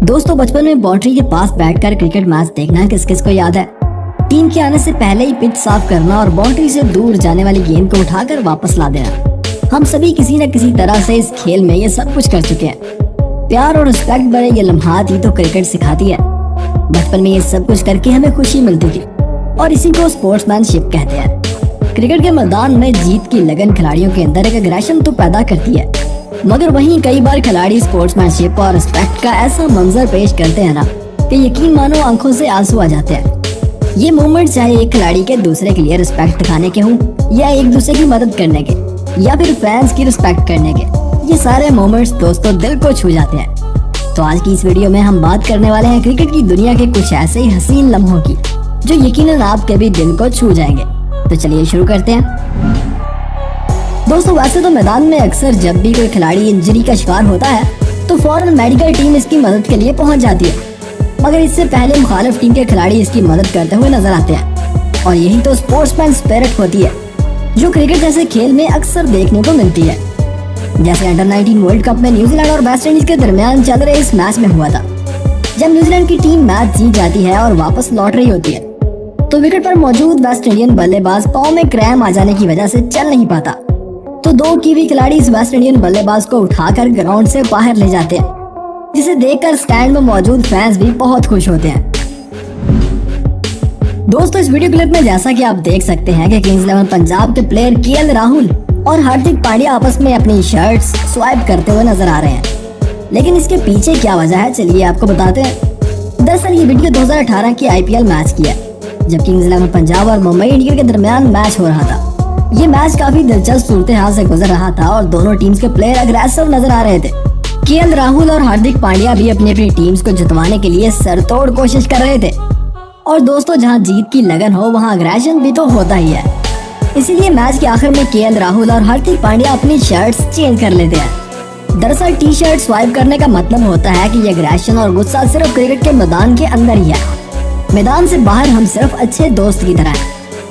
दोस्तों बचपन में बाउंड्री के पास बैठकर क्रिकेट मैच देखना किस किस को याद है। टीम के आने से पहले ही पिच साफ करना और बाउंड्री से दूर जाने वाली गेंद को उठाकर वापस ला देना। हम सभी किसी न किसी तरह से इस खेल में ये सब कुछ कर चुके हैं। प्यार और रिस्पेक्ट भरे ये लम्हात ही तो क्रिकेट सिखाती है। बचपन में ये सब कुछ करके हमें खुशी मिलती थी और इसी को स्पोर्ट्समैनशिप कहते हैं। क्रिकेट के मैदान में जीत की लगन खिलाड़ियों के अंदर एक एग्रेशन तो पैदा करती है, मगर वहीं कई बार खिलाड़ी स्पोर्ट्समैनशिप और रिस्पेक्ट का ऐसा मंजर पेश करते हैं ना कि यकीन मानो आंखों से आंसू आ जाते हैं। ये मोमेंट चाहे एक खिलाड़ी के दूसरे के लिए रिस्पेक्ट दिखाने के हों या एक दूसरे की मदद करने के या फिर फैंस की रिस्पेक्ट करने के, ये सारे मोमेंट्स दोस्तों दिल को छू जाते हैं। तो आज की इस वीडियो में हम बात करने वाले हैं क्रिकेट की दुनिया के कुछ ऐसे ही हसीन लम्हों की जो यकीनन आपके भी दिल को छू जाएंगे। तो चलिए शुरू करते हैं। दोस्तों वैसे तो मैदान में अक्सर जब भी कोई खिलाड़ी इंजरी का शिकार होता है तो फौरन मेडिकल टीम इसकी मदद के लिए पहुंच जाती है, मगर इससे पहले मुखालिफ टीम के खिलाड़ी इसकी मदद करते हुए नजर आते हैं। और यही तो स्पोर्ट्समैन स्पिरिट होती है जो क्रिकेट जैसे खेल में अक्सर देखने को मिलती है। जैसे अंडर 19 वर्ल्ड कप में न्यूजीलैंड और वेस्ट इंडीज के दरमियान चल रहे इस मैच में हुआ था, जब न्यूजीलैंड की टीम मैच जीत जाती है और वापस लौट रही होती है तो विकेट पर मौजूद वेस्ट इंडियन बल्लेबाज पांव में क्रैम्प आ जाने की वजह से चल नहीं पाता, तो दो कीवी खिलाड़ी इस वेस्ट इंडियन बल्लेबाज को उठाकर ग्राउंड से बाहर ले जाते हैं, जिसे देखकर स्टैंड में मौजूद फैंस भी बहुत खुश होते हैं। दोस्तों इस वीडियो क्लिप में जैसा कि आप देख सकते हैं कि किंग्स 11 पंजाब के प्लेयर केएल राहुल और हार्दिक पांड्या आपस में अपनी शर्ट्स स्वाइप करते हुए नजर आ रहे हैं, लेकिन इसके पीछे क्या वजह है चलिए आपको बताते हैं। दरअसल ये वीडियो 2018 की आईपीएल मैच की है, जब किंग्स 11 पंजाब और मुंबई इंडियंस के दरमियान मैच हो रहा था। ये मैच काफी दिलचस्प सूरत हाल से गुजर रहा था और दोनों टीम्स के प्लेयर अग्रेसिव नजर आ रहे थे। केएल राहुल और हार्दिक पांड्या भी अपनी टीम्स को जितवाने के लिए सरतोड़ कोशिश कर रहे थे। और दोस्तों जहां जीत की लगन हो वहां अग्रेशन भी तो होता ही है, इसीलिए मैच के आखिर में केएल राहुल और हार्दिक पांड्या अपनी शर्ट्स चेंज कर लेते हैं। दरअसल टी शर्ट स्वाइप करने का मतलब होता है कि ये अग्रेशन और गुस्सा सिर्फ क्रिकेट के मैदान के अंदर ही है। मैदान से बाहर हम सिर्फ अच्छे दोस्त की तरह हैं,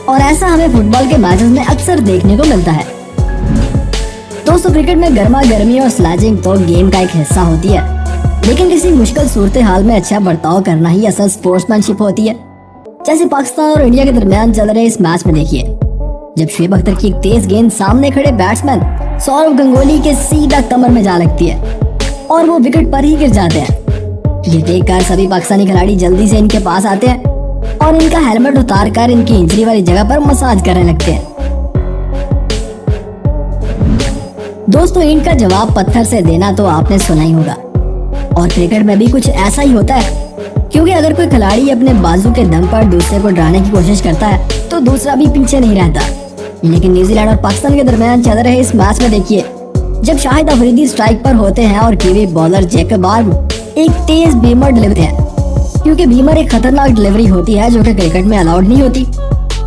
और ऐसा हमें फुटबॉल के मैचेस में अक्सर देखने को मिलता है। दोस्तों क्रिकेट में गर्मा गर्मी और स्लैजिंग तो गेम का एक हिस्सा होती है, लेकिन किसी मुश्किल सूरत हाल में अच्छा बर्ताव करना ही असल स्पोर्ट्समैनशिप होती है। जैसे पाकिस्तान और इंडिया के दरमियान चल रहे इस मैच में देखिए, जब शुएब अख्तर की एक तेज गेंद सामने खड़े बैट्समैन सौरव गंगोली के सीधा कमर में जा लगती है और वो विकेट पर ही गिर जाते हैं। ये देखकर सभी पाकिस्तानी खिलाड़ी जल्दी से इनके पास आते हैं और इनका हेलमेट उतार कर इनकी इंजरी वाली जगह पर मसाज करने लगते हैं। दोस्तों इनका जवाब पत्थर से देना तो आपने सुना ही होगा, और क्रिकेट में भी कुछ ऐसा ही होता है, क्योंकि अगर कोई खिलाड़ी अपने बाजू के दम पर दूसरे को डराने की कोशिश करता है तो दूसरा भी पीछे नहीं रहता। लेकिन न्यूजीलैंड और पाकिस्तान के दरमियान चल रहे इस मैच में देखिए, जब शाहिद अफरीदी स्ट्राइक पर होते हैं और कीवी बॉलर जैकब आर्म एक तेज बीमर डिलीवरी है, क्योंकि बीमर एक खतरनाक डिलीवरी होती है जो कि क्रिकेट में अलाउड नहीं होती,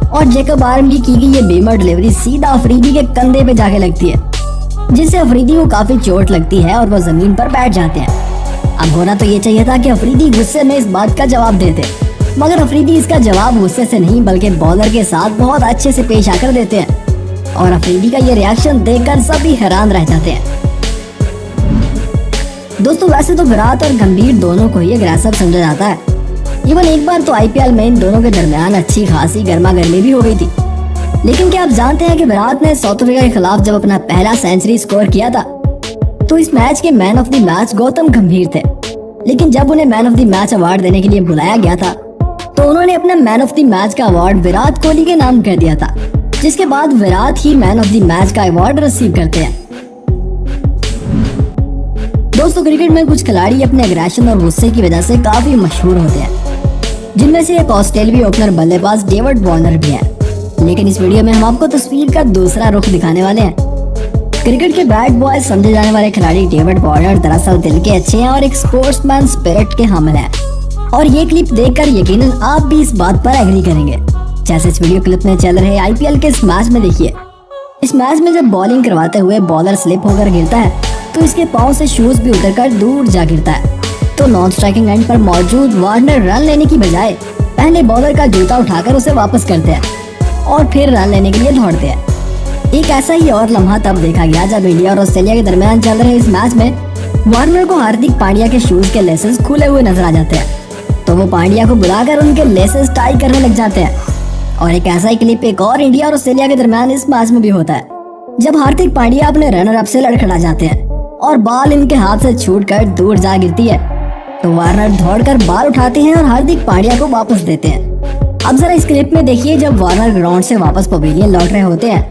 और जैकब आर्म की गई ये बीमर डिलीवरी सीधा अफरीदी के कंधे पे जाके लगती है, जिससे अफरीदी को काफी चोट लगती है और वो जमीन पर बैठ जाते हैं। अब होना तो ये चाहिए था कि अफरीदी गुस्से में इस बात का जवाब देते, मगर अफरीदी इसका जवाब गुस्से से नहीं बल्कि बॉलर के साथ बहुत अच्छे से पेश आकर देते हैं, और अफरीदी का ये रिएक्शन देखकर सभी हैरान रह जाते हैं। दोस्तों वैसे तो विराट और गंभीर दोनों को ही अग्रेसिव समझा जाता है। इवन एक बार तो आईपीएल में इन दोनों के दरमियान अच्छी खासी गर्मा गर्मी भी हो गई थी। लेकिन क्या आप जानते हैं कि विराट ने साउथ अफ्रीका के खिलाफ जब अपना पहला सेंचुरी स्कोर किया था तो इस मैच के man of the match Gautam गंभीर थे, लेकिन जब उन्हें man of the match award देने के लिए बुलाया गया था तो उन्होंने अपने मैन ऑफ द मैच का अवार्ड विराट कोहली के नाम कर दिया था, जिसके बाद विराट ही मैन ऑफ द मैच का अवार्ड रिसीव करते हैं। दोस्तों क्रिकेट में कुछ खिलाड़ी अपने अग्रेशन और गुस्से की वजह से काफी मशहूर होते हैं, जिनमें से एक ऑस्ट्रेलियाई ओपनर बल्लेबाज डेविड वार्नर भी है। लेकिन इस वीडियो में हम आपको तस्वीर का दूसरा रुख दिखाने वाले हैं। क्रिकेट के बैड बॉय समझे जाने वाले खिलाड़ी डेविड वार्नर दरअसल दिल के अच्छे हैं और एक स्पोर्ट्समैन स्पिरिट के हामिल हैं, और ये क्लिप देखकर यकीनन आप भी इस बात पर एग्री करेंगे। जैसे इस वीडियो क्लिप में चल रहे आईपीएल के इस मैच में देखिए, इस मैच में जब बॉलिंग करवाते हुए बॉलर स्लिप होकर गिरता है तो इसके पांव से शूज भी उतरकर दूर जा गिरता है, तो नॉन स्ट्राइकिंग एंड पर मौजूद वार्नर रन लेने की बजाय पहले बॉलर का जूता उठाकर उसे वापस करते हैं और फिर रन लेने के लिए दौड़ते हैं। एक ऐसा ही और लम्हा तब देखा गया जब इंडिया और ऑस्ट्रेलिया के दरमियान चल रहे इस मैच में वार्नर को हार्दिक पांड्या के शूज के लेसेस खुले हुए नजर आ जाते हैं, तो वो पांड्या को बुलाकर उनके लेसेस टाई करने लग जाते हैं। और एक ऐसा ही क्लिप एक और इंडिया और ऑस्ट्रेलिया के दरमियान इस मैच में भी होता है, जब हार्दिक पांड्या अपने रनर अप से लड़खड़ा जाते हैं और बॉल इनके हाथ से छूटकर दूर जा गिरती है, तो वार्नर दौड़कर बॉल उठाते हैं और हार्दिक पांड्या को वापस देते हैं। अब जरा इस क्लिप में देखिए, जब वार्नर ग्राउंड से वापस पवेलियन लौट रहे होते हैं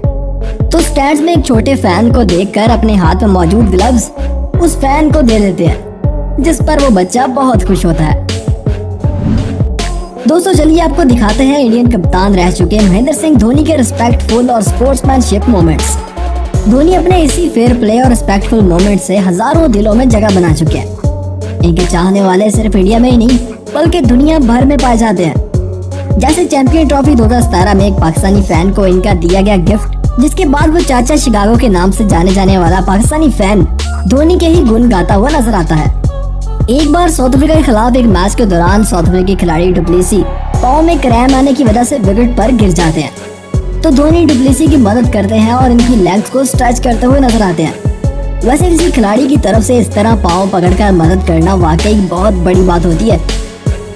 तो स्टैंड्स में एक छोटे फैन को देखकर अपने हाथ में मौजूद ग्लव्स उस फैन को दे देते हैं, जिस पर वो बच्चा बहुत खुश होता है। दोस्तों चलिए आपको दिखाते हैं इंडियन कप्तान रह चुके महेंद्र सिंह धोनी के रिस्पेक्टफुल और स्पोर्ट्समैनशिप मोमेंट्स। धोनी अपने इसी फेयर प्ले और रिस्पेक्टफुल मोमेंट से हजारों दिलों में जगह बना चुके हैं। इनके चाहने वाले सिर्फ इंडिया में ही नहीं बल्कि दुनिया भर में पाए जाते हैं। जैसे चैंपियन ट्रॉफी 2017 में एक पाकिस्तानी फैन को इनका दिया गया गिफ्ट, जिसके बाद वो चाचा शिकागो के नाम से जाने जाने वाला पाकिस्तानी फैन धोनी के ही गुण गाता हुआ नजर आता है। एक बार साउथ अफ्रीका के खिलाफ एक मैच के दौरान साउथ अफ्रीकी खिलाड़ी डुप्लेसी पाँव में क्रैम्प आने की वजह से विकेट पर गिर जाते हैं, तो धोनी डुप्लेसी की मदद करते हैं और इनकी लेग्स को स्ट्रेच करते हुए नजर आते हैं। वैसे किसी खिलाड़ी की तरफ से इस तरह पाँव पकड़कर मदद करना वाकई बहुत बड़ी बात होती है।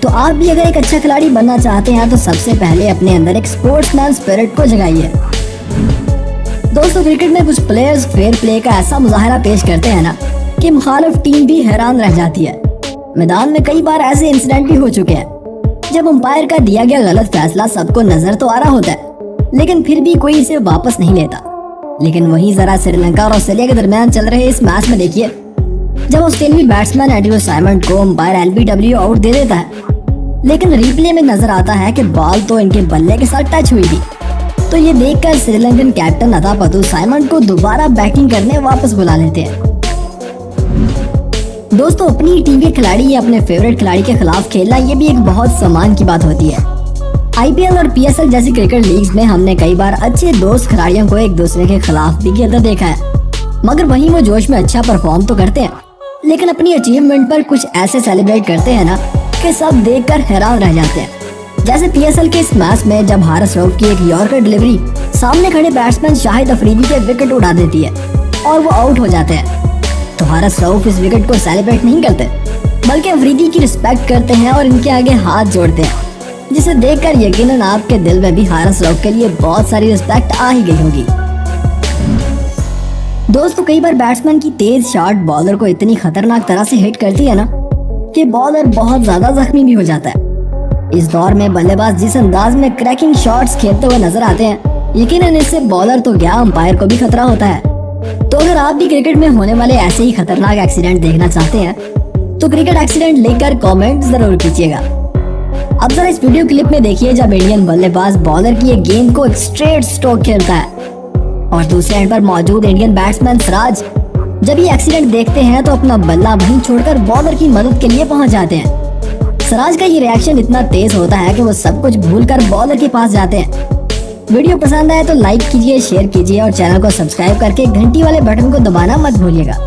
तो आप भी अगर एक अच्छा खिलाड़ी बनना चाहते हैं तो सबसे पहले अपने अंदर एक स्पोर्ट्समैन स्पिरिट को जगाइए। दोस्तों क्रिकेट में कुछ प्लेयर्स फेयर प्ले का ऐसा मुजाहरा पेश करते हैं ना कि मुखालिफ टीम भी हैरान रह जाती है। मैदान में कई बार ऐसे इंसिडेंट भी हो चुके हैं जब अंपायर का दिया गया गलत फैसला सबको नजर तो आ रहा होता है, लेकिन फिर भी कोई इसे वापस नहीं लेता। लेकिन वहीं जरा श्रीलंका और ऑस्ट्रेलिया के दरमियान चल रहे इस मैच में देखिए, जब ऑस्ट्रेलियाई बैट्समैन एंड्रयू साइमंड को अंपायर एलबीडब्ल्यू आउट दे देता है, लेकिन रिप्ले में नजर आता है कि बॉल तो इनके बल्ले के साथ टच हुई थी। तो ये देखकर श्रीलंकन कैप्टन अथापत्तु साइमंड को दोबारा बैटिंग करने वापस बुला लेते हैं। दोस्तों अपनी टीम के खिलाड़ी या अपने फेवरेट खिलाड़ी के खिलाफ खेलना ये भी एक बहुत सम्मान की बात होती है। आईपीएल और पीएसएल जैसी क्रिकेट लीग्स में हमने कई बार अच्छे दोस्त खिलाड़ियों को एक दूसरे के खिलाफ भी खेलते देखा है, मगर वहीं वो जोश में अच्छा परफॉर्म तो करते हैं, लेकिन अपनी अचीवमेंट पर कुछ ऐसे सेलिब्रेट करते हैं ना कि सब देखकर हैरान रह जाते हैं। जैसे पीएसएल के इस मैच में जब हारिस रऊफ की एक यॉर्कर डिलीवरी सामने खड़े बैट्समैन शाहिद अफरीदी के विकेट उड़ा देती है और वो आउट हो जाते हैं, तो हारिस रऊफ इस विकेट को सेलिब्रेट नहीं करते बल्कि अफरीदी की रिस्पेक्ट करते हैं और इनके आगे हाथ जोड़ते हैं, जिसे देखकर यकीनन आपके दिल में भी हारिस रऊफ के लिए बहुत सारी रिस्पेक्ट आ ही गई होगी। दोस्तों कई बार बैट्समैन की तेज शॉट बॉलर को इतनी खतरनाक तरह से हिट करती है ना कि बॉलर बहुत ज्यादा जख्मी भी हो जाता है। इस दौर में बल्लेबाज जिस अंदाज में क्रैकिंग शॉट्स खेलते हुए नजर आते हैं, यकीनन इससे बॉलर तो क्या अंपायर को भी खतरा होता है। तो अगर आप भी क्रिकेट में होने वाले ऐसे ही खतरनाक एक्सीडेंट देखना चाहते हैं तो क्रिकेट एक्सीडेंट लिखकर कमेंट जरूर कीजिएगा। अब जरा इस वीडियो क्लिप में देखिए, जब इंडियन बल्लेबाज बॉलर की एक गेंद को एक स्ट्रेट स्ट्रोक खेलता है और दूसरे एंड पर मौजूद इंडियन बैट्समैन सिराज जब ये एक्सीडेंट देखते हैं तो अपना बल्ला वहीं छोड़कर बॉलर की मदद के लिए पहुंच जाते हैं। सिराज का ये रिएक्शन इतना तेज होता है कि वो सब कुछ भूलकर बॉलर के पास जाते हैं। वीडियो पसंद आए तो लाइक कीजिए, शेयर कीजिए और चैनल को सब्सक्राइब करके घंटी वाले बटन को दबाना मत भूलिएगा।